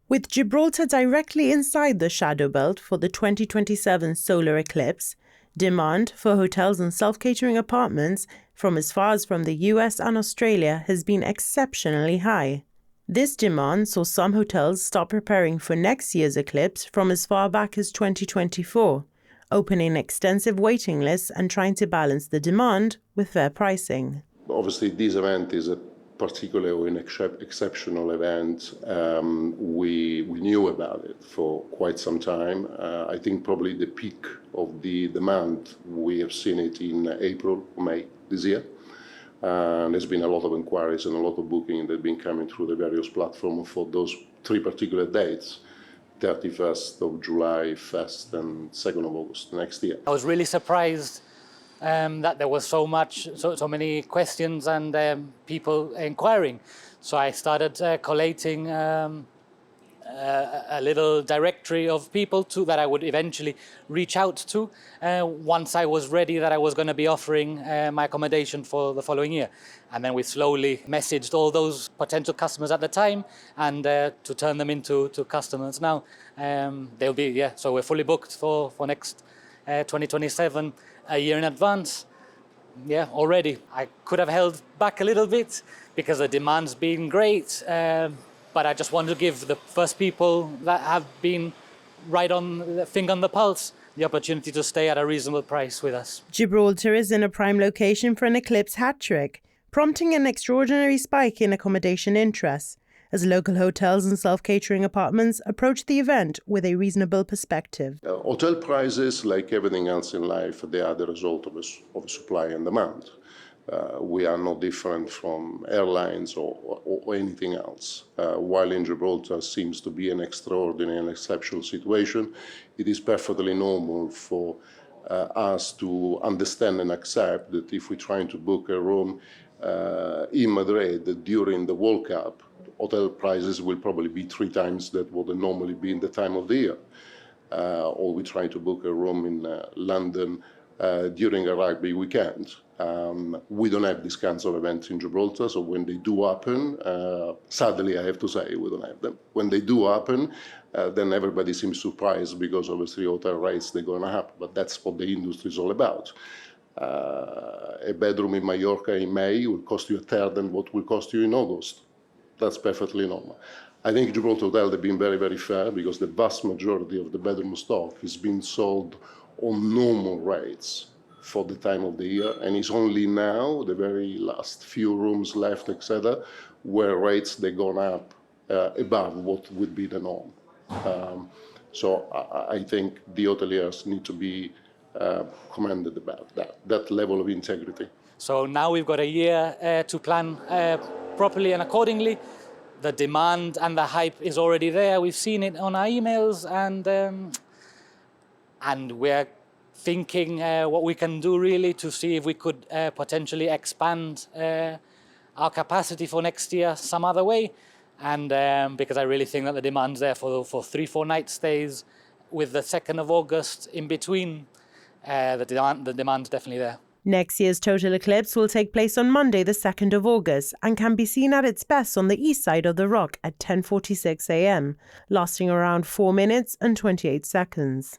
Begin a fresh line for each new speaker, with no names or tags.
With Gibraltar directly inside the shadow belt for the 2027 solar eclipse, demand for hotels and self-catering apartments from as far as from the US and Australia has been exceptionally high. This demand saw some hotels start preparing for next year's eclipse from as far back as 2024, opening extensive waiting lists and trying to balance the demand with fair pricing.
Obviously, this event is a particularly an exceptional event. We knew about it for quite some time. I think probably the peak of the demand, we have seen it in April, May this year. There's been a lot of inquiries and a lot of booking that have been coming through the various platforms for those three particular dates, 31st of July, 1st and 2nd of August next year.
I was really surprised that there was so many questions and people inquiring. So I started collating a little directory of people that I would eventually reach out to once I was ready that I was going to be offering my accommodation for the following year. And then we slowly messaged all those potential customers at the time and to turn them into customers now. They'll be, so we're fully booked for next 2027, a year in advance. Yeah, already. I could have held back a little bit because the demand's been great. But I just want to give the first people that have been right on the finger on the pulse the opportunity to stay at a reasonable price with us.
Gibraltar is in a prime location for an eclipse hat trick, prompting an extraordinary spike in accommodation interest as local hotels and self-catering apartments approach the event with a reasonable perspective.
Hotel prices, like everything else in life, they are the result of a supply and demand. We are no different from airlines or anything else. While in Gibraltar seems to be an extraordinary and exceptional situation, it is perfectly normal for us to understand and accept that if we're trying to book a room in Madrid during the World Cup, hotel prices will probably be 3 times that what they normally be in the time of the year. Or we try to book a room in London during a rugby weekend. We don't have these kinds of events in Gibraltar, so when they do happen, sadly I have to say we don't have them. When they do happen, then everybody seems surprised because obviously hotel rates, they're going up, but that's what the industry is all about. A bedroom in Mallorca in May will cost you a third than what will cost you in August. That's perfectly normal. I think Gibraltar Hotel, they've been very, very fair because the vast majority of the bedroom stock is being sold on normal rates for the time of the year, and it's only now, the very last few rooms left, etc., where rates, they've gone up above what would be the norm. So I think the hoteliers need to be commended about that level of integrity.
So now we've got a year to plan properly and accordingly. The demand and the hype is already there. We've seen it on our emails, and we're thinking what we can do really to see if we could potentially expand our capacity for next year some other way. And because I really think that the demand's there for 3-4 night stays with the 2nd of August in between, the demand's definitely there.
Next year's total eclipse will take place on Monday, the 2nd of August, and can be seen at its best on the east side of the rock at 10:46 a.m., lasting around 4 minutes and 28 seconds.